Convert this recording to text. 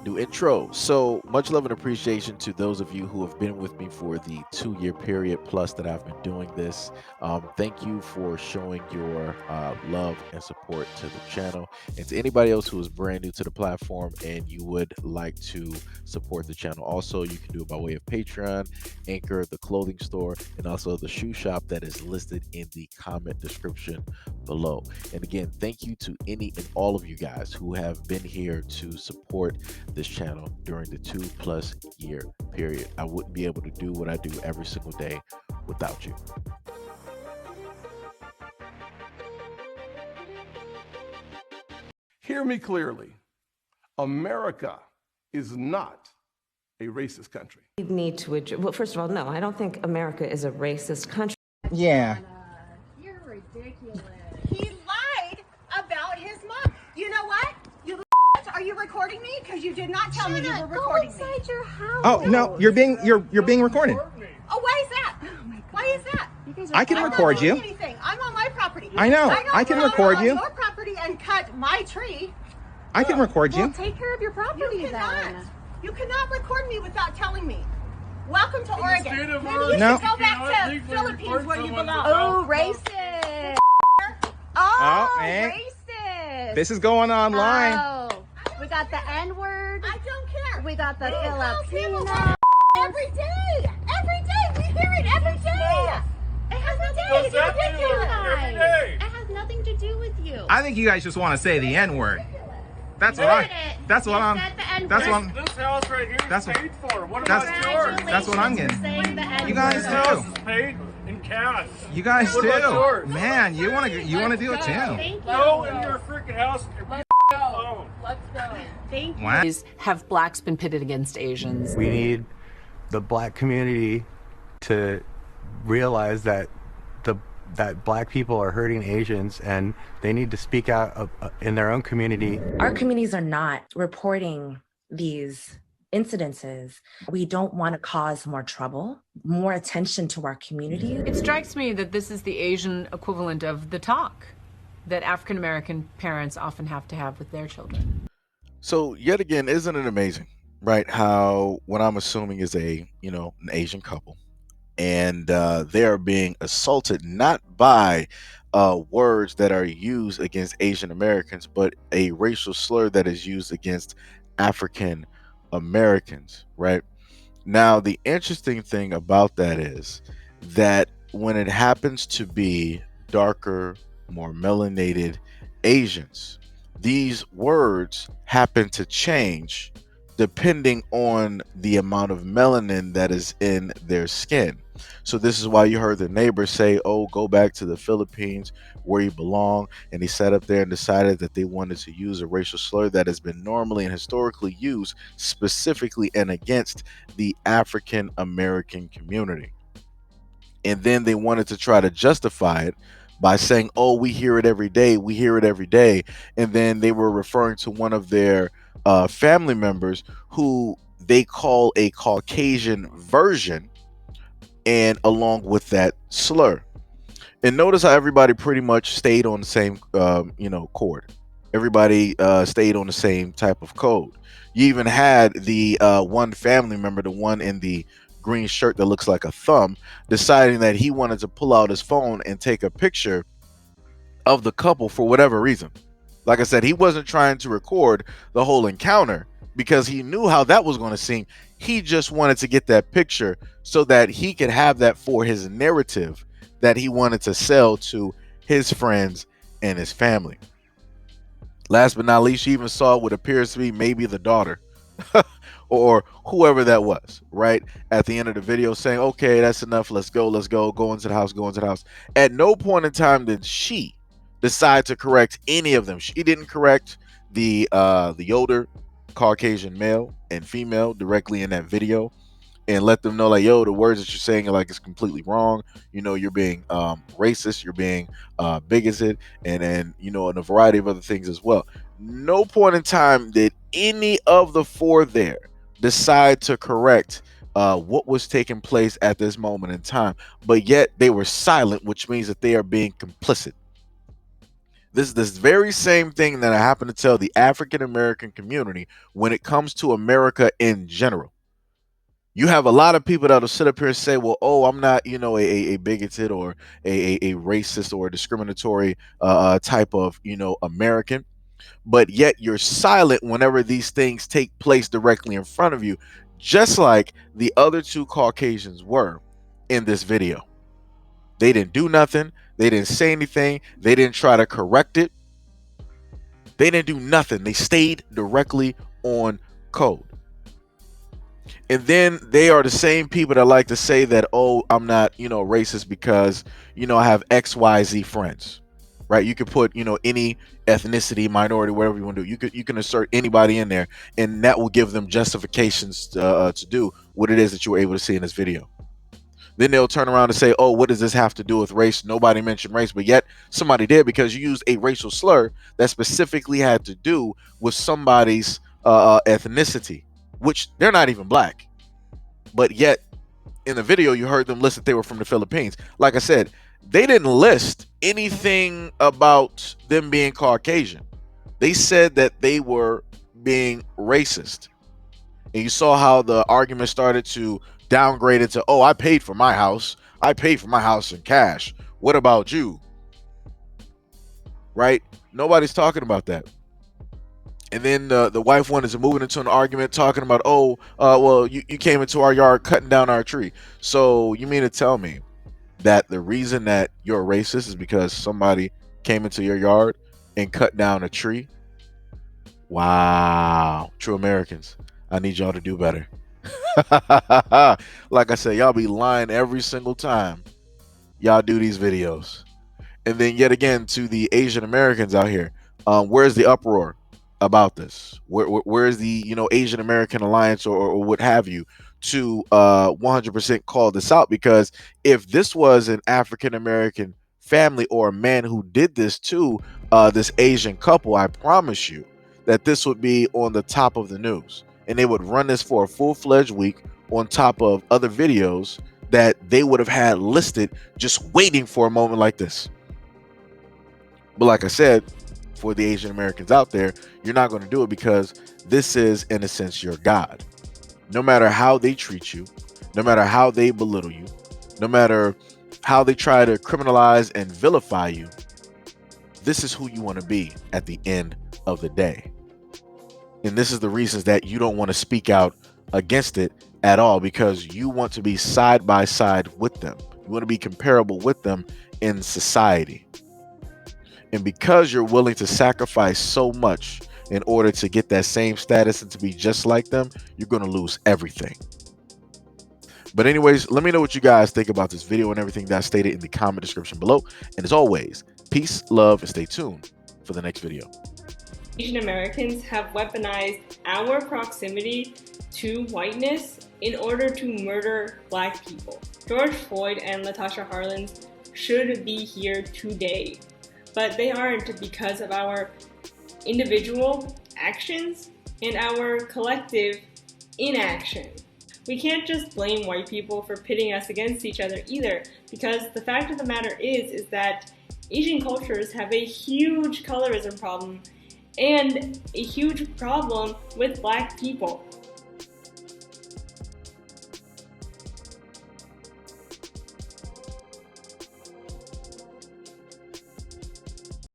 New intro. So much love and appreciation to those of you who have been with me for the 2 year period plus that I've been doing this. Thank you for showing your love and support to the channel. And to anybody else who is brand new to the platform and you would like to support the channel, also you can do it by way of Patreon, Anchor, the clothing store, and also the shoe shop that is listed in the comment description below. And again, thank you to any and all of you guys who have been here to support this channel during the 2+ year period. I wouldn't be able to do what I do every single day without you. Hear me clearly. America is not a racist country. We need to address, well, first of all, no, I don't think America is a racist country. Yeah. You're ridiculous. He lied about his mom. You know what? You are you recording me? Because you did not tell me you were recording me. Go inside your house. Oh no, you're being recorded. Oh, why is that? Why is that? I can I'm record not you. doing anything. I'm on my property. I know. I can record you. On your property and cut my tree. I can record Well, you. take care of your property You cannot. then. You cannot record me without telling me. Welcome to Oregon. state of Maybe you No. should go back to legally Philippines report where you someone belong. Oh, racist. Oh, man. Racist. This is going online. Oh, we got the N-word. I don't care. We got the We call people Filipino. every day. Every day. We hear it every day. It has nothing to do with you. Every day. It has nothing to do with you. I think you guys just want to say the N-word. That's what Heard I. it. That's what You I'm. said the N-word. That's what I'm. This house right here is That's what- paid for. What that's- about yours? That's what I'm getting. Saying the N-word. You guys This house too. is paid in cash. You guys What about too. yours? Man, you want to do it too. Thank you. Go in your freaking house. Oh. Thank you. Wow. Have blacks been pitted against Asians? We need the black community to realize that that black people are hurting Asians, and they need to speak out in their own community. Our communities are not reporting these incidences. We don't want to cause more trouble, more attention to our community. It strikes me that this is the Asian equivalent of the talk that African American parents often have to have with their children. So yet again, isn't it amazing, right? How what I'm assuming is an Asian couple, and they are being assaulted not by words that are used against Asian Americans, but a racial slur that is used against African Americans, right? Now, the interesting thing about that is that when it happens to be darker, more melanated Asians, these words happen to change depending on the amount of melanin that is in their skin. So this is why you heard the neighbor say, oh, go back to the Philippines where you belong. And he sat up there and decided that they wanted to use a racial slur that has been normally and historically used specifically and against the African American community. And then they wanted to try to justify it by saying, oh, we hear it every day. We hear it every day. And then they were referring to one of their family members who they call a Caucasian version, and along with that slur. And notice how everybody pretty much stayed on the same chord. Everybody stayed on the same type of code. You even had the one family member, the one in the green shirt that looks like a thumb, deciding that he wanted to pull out his phone and take a picture of the couple for whatever reason. Like I said, he wasn't trying to record the whole encounter because he knew how that was going to seem. He just wanted to get that picture so that he could have that for his narrative that he wanted to sell to his friends and his family. Last but not least, you even saw what appears to be maybe the daughter or whoever that was, right? At the end of the video saying, okay, that's enough. Let's go into the house. At no point in time did she decide to correct any of them. She didn't correct the older Caucasian male and female directly in that video and let them know, like, yo, the words that you're saying are like it's completely wrong. You're being racist, you're being bigoted, and and a variety of other things as well. No point in time did any of the four there decide to correct what was taking place at this moment in time, but yet they were silent, which means that they are being complicit. This is this very same thing that I happen to tell the African American community when it comes to America in general. You have a lot of people that'll sit up here and say, well, oh, I'm not, a bigoted or a racist or a discriminatory type of, American. But yet you're silent whenever these things take place directly in front of you, just like the other two Caucasians were in this video. They didn't do nothing. They didn't say anything. They didn't try to correct it. They didn't do nothing. They stayed directly on code. And then they are the same people that like to say that, oh, I'm not, racist because, I have XYZ friends, right? You could put, any ethnicity, minority, whatever you want to do. You can insert anybody in there, and that will give them justifications to do what it is that you were able to see in this video. Then they'll turn around and say, oh, what does this have to do with race? Nobody mentioned race, but yet somebody did, because you used a racial slur that specifically had to do with somebody's ethnicity, which they're not even black. But yet in the video, you heard them list that they were from the Philippines. Like I said, they didn't list anything about them being Caucasian. They said that they were being racist. And you saw how the argument started to downgrade it to, oh, I paid for my house. I paid for my house in cash. What about you? Right? Nobody's talking about that. And then the wife wanted to move into an argument talking about, oh, well, you came into our yard cutting down our tree. So you mean to tell me that the reason that you're racist is because somebody came into your yard and cut down a tree? Wow. True Americans, I need y'all to do better. Like I said, y'all be lying every single time y'all do these videos. And then yet again, to the Asian Americans out here, where's the uproar about this? Where's the Asian American Alliance or what have you to 100% call this out? Because if this was an African American family or a man who did this to this Asian couple, I promise you that this would be on the top of the news, and they would run this for a full-fledged week on top of other videos that they would have had listed just waiting for a moment like this. But like I said, for the Asian Americans out there, you're not going to do it because this is, in a sense, your God. No matter how they treat you, no matter how they belittle you, no matter how they try to criminalize and vilify you, this is who you want to be at the end of the day. And this is the reasons that you don't want to speak out against it at all, because you want to be side by side with them. You want to be comparable with them in society. And because you're willing to sacrifice so much in order to get that same status and to be just like them, you're going to lose everything. But anyways, let me know what you guys think about this video and everything that's stated in the comment description below. And as always, peace, love, and stay tuned for the next video. Asian Americans have weaponized our proximity to whiteness in order to murder Black people. George Floyd and Latasha Harlins should be here today, but they aren't because of our individual actions and our collective inaction. We can't just blame white people for pitting us against each other either, because the fact of the matter is that Asian cultures have a huge colorism problem and a huge problem with Black people.